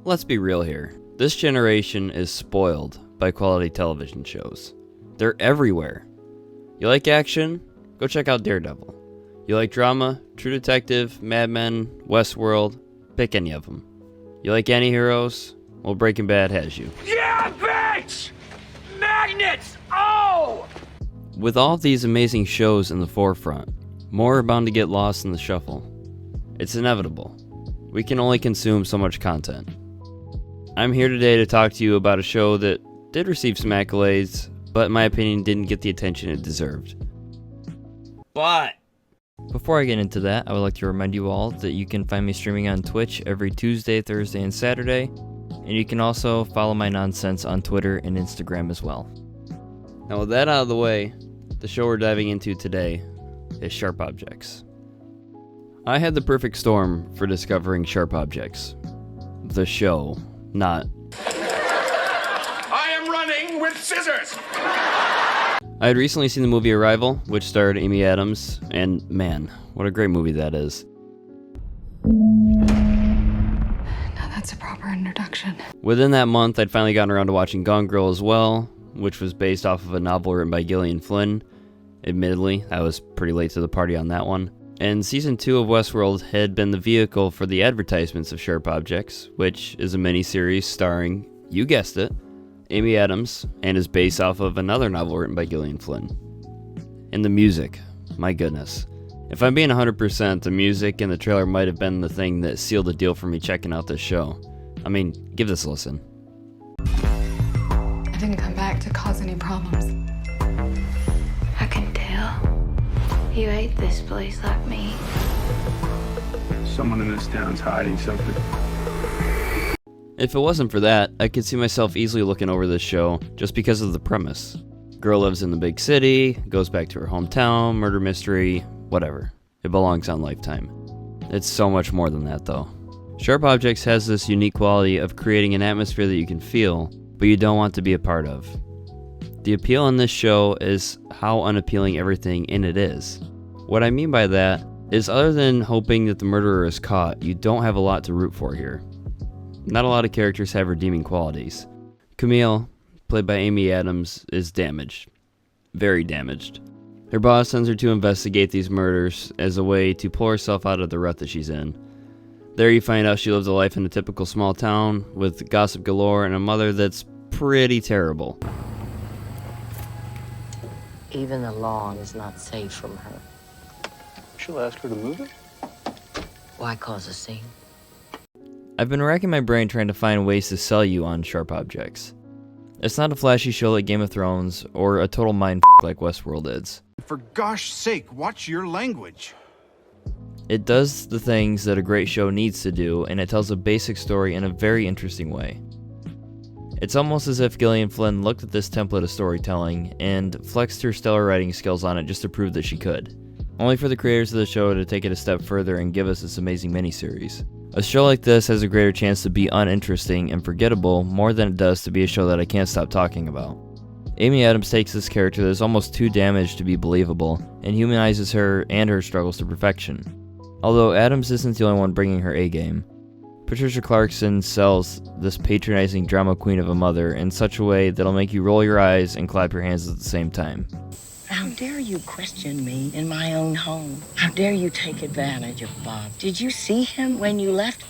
Let's be real here. This generation is spoiled by quality television shows. They're everywhere. You like action? Go check out Daredevil. You like drama? True Detective, Mad Men, Westworld, pick any of them. You like anti-heroes? Well, Breaking Bad has you. Yeah, bitch! Magnets! Oh! With all of these amazing shows in the forefront, more are bound to get lost in the shuffle. It's inevitable. We can only consume so much content. I'm here today to talk to you about a show that did receive some accolades, but in my opinion didn't get the attention it deserved. But before I get into that, I would like to remind you all that you can find me streaming on Twitch every Tuesday, Thursday, and Saturday, and you can also follow my nonsense on Twitter and Instagram as well. Now with that out of the way, the show we're diving into today is Sharp Objects. I had the perfect storm for discovering Sharp Objects. The show, not I am running with scissors! I had recently seen the movie Arrival, which starred Amy Adams, and man, what a great movie that is. Now that's a proper introduction. Within that month, I'd finally gotten around to watching Gone Girl as well, which was based off of a novel written by Gillian Flynn. Admittedly, I was pretty late to the party on that one. And Season 2 of Westworld had been the vehicle for the advertisements of Sharp Objects, which is a miniseries starring, you guessed it, Amy Adams, and is based off of another novel written by Gillian Flynn. And the music, my goodness. If I'm being 100%, the music and the trailer might have been the thing that sealed the deal for me checking out this show. I mean, give this a listen. I didn't come back to cause any problems. I can tell. You hate this place like me. Someone in this town's hiding something. If it wasn't for that, I could see myself easily looking over this show just because of the premise. Girl lives in the big city, goes back to her hometown, murder mystery, whatever. It belongs on Lifetime. It's so much more than that though. Sharp Objects has this unique quality of creating an atmosphere that you can feel, but you don't want to be a part of. The appeal in this show is how unappealing everything in it is. What I mean by that is other than hoping that the murderer is caught, you don't have a lot to root for here. Not a lot of characters have redeeming qualities. Camille, played by Amy Adams, is damaged. Very damaged. Her boss sends her to investigate these murders as a way to pull herself out of the rut that she's in. There you find out she lives a life in a typical small town with gossip galore and a mother that's pretty terrible. Even the lawn is not safe from her. She'll ask her to move it. Why cause a scene? I've been racking my brain trying to find ways to sell you on Sharp Objects. It's not a flashy show like Game of Thrones or a total mind like Westworld is. For gosh sake, watch your language. It does the things that a great show needs to do, and it tells a basic story in a very interesting way. It's almost as if Gillian Flynn looked at this template of storytelling and flexed her stellar writing skills on it just to prove that she could. Only for the creators of the show to take it a step further and give us this amazing miniseries. A show like this has a greater chance to be uninteresting and forgettable more than it does to be a show that I can't stop talking about. Amy Adams takes this character that is almost too damaged to be believable and humanizes her and her struggles to perfection. Although Adams isn't the only one bringing her A-game, Patricia Clarkson sells this patronizing drama queen of a mother in such a way that'll make you roll your eyes and clap your hands at the same time. How dare you question me in my own home? How dare you take advantage of Bob? Did you see him when you left?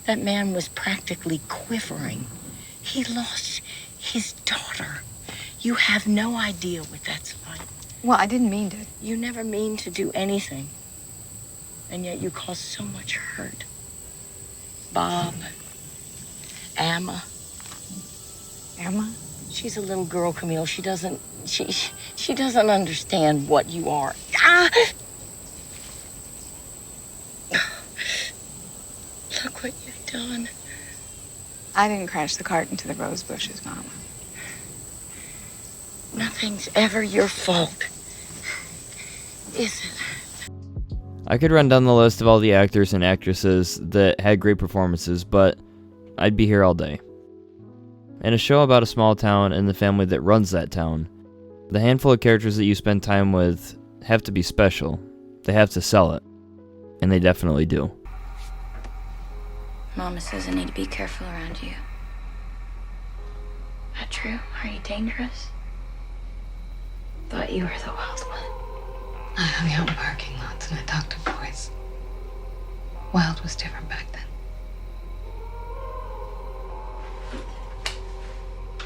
That man was practically quivering. He lost his daughter. You have no idea what that's like. Well, I didn't mean to. You never mean to do anything. And yet you cause so much hurt. Bob, Emma. Emma? She's a little girl, Camille. She doesn't understand what you are. Ah! Look what you've done. I didn't crash the cart into the rose bushes, Mama. Nothing's ever your fault, is it? I could run down the list of all the actors and actresses that had great performances, but I'd be here all day. In a show about a small town and the family that runs that town, the handful of characters that you spend time with have to be special. They have to sell it. And they definitely do. Mama says I need to be careful around you. That true? Are you dangerous? Thought you were the wild one. I hung out in parking lots and I talked to boys. Wild was different back then.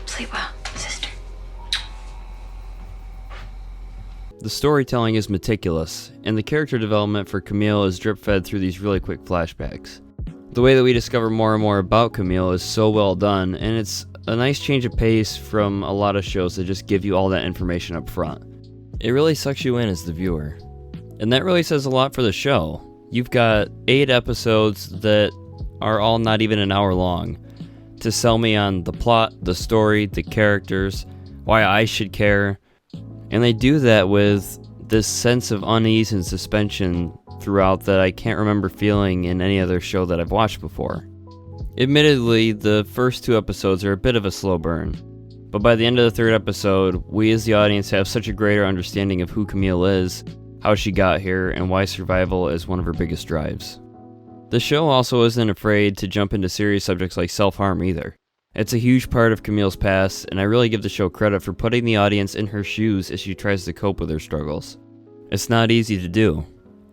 Sleep well, sister. The storytelling is meticulous, and the character development for Camille is drip-fed through these really quick flashbacks. The way that we discover more and more about Camille is so well done, and it's a nice change of pace from a lot of shows that just give you all that information up front. It really sucks you in as the viewer. And that really says a lot for the show. You've got 8 episodes that are all not even an hour long to sell me on the plot, the story, the characters, why I should care. And they do that with this sense of unease and suspension throughout that I can't remember feeling in any other show that I've watched before. Admittedly, the first 2 episodes are a bit of a slow burn, but by the end of the 3rd episode, we as the audience have such a greater understanding of who Camille is, how she got here, and why survival is one of her biggest drives. The show also isn't afraid to jump into serious subjects like self-harm either. It's a huge part of Camille's past, and I really give the show credit for putting the audience in her shoes as she tries to cope with her struggles. It's not easy to do.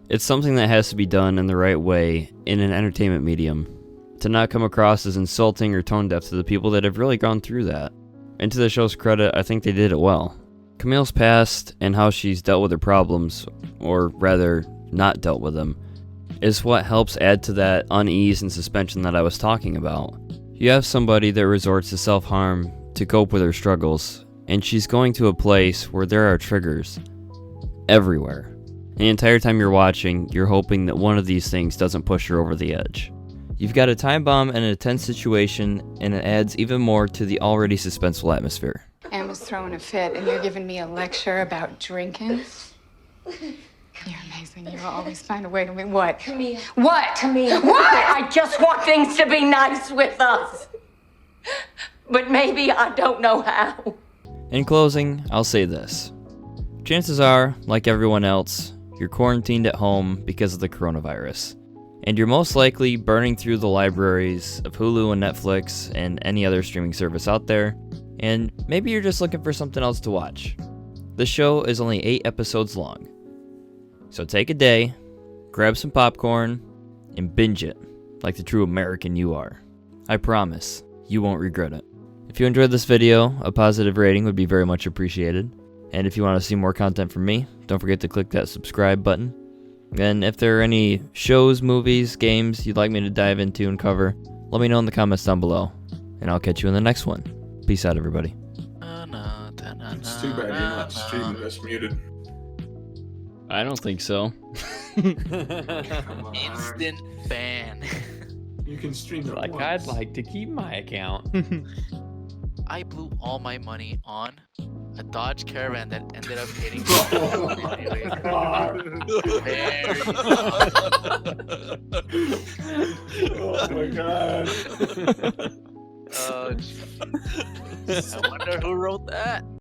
It's something that has to be done in the right way in an entertainment medium, to not come across as insulting or tone deaf to the people that have really gone through that. And to the show's credit, I think they did it well. Camille's past and how she's dealt with her problems, or rather, not dealt with them, is what helps add to that unease and suspension that I was talking about. You have somebody that resorts to self-harm to cope with her struggles, and she's going to a place where there are triggers everywhere. The entire time you're watching, you're hoping that one of these things doesn't push her over the edge. You've got a time bomb and a tense situation, and it adds even more to the already suspenseful atmosphere. Emma's throwing a fit, and you're giving me a lecture about drinking? You're amazing. You always find a way to be what? Camille. What? Camille. What? I just want things to be nice with us. But maybe I don't know how. In closing, I'll say this. Chances are, like everyone else, you're quarantined at home because of the coronavirus. And you're most likely burning through the libraries of Hulu and Netflix and any other streaming service out there. And maybe you're just looking for something else to watch. The show is only 8 episodes long. So take a day, grab some popcorn, and binge it like the true American you are. I promise, you won't regret it. If you enjoyed this video, a positive rating would be very much appreciated. And if you want to see more content from me, don't forget to click that subscribe button. And if there are any shows, movies, games you'd like me to dive into and cover, let me know in the comments down below. And I'll catch you in the next one. Peace out, everybody. It's too bad you're not streaming this muted. I don't think so. Come on. Instant ban. You can stream it Like, once. I'd like to keep my account. I blew all my money on a Dodge Caravan that ended up hitting Oh my god. I wonder who wrote that.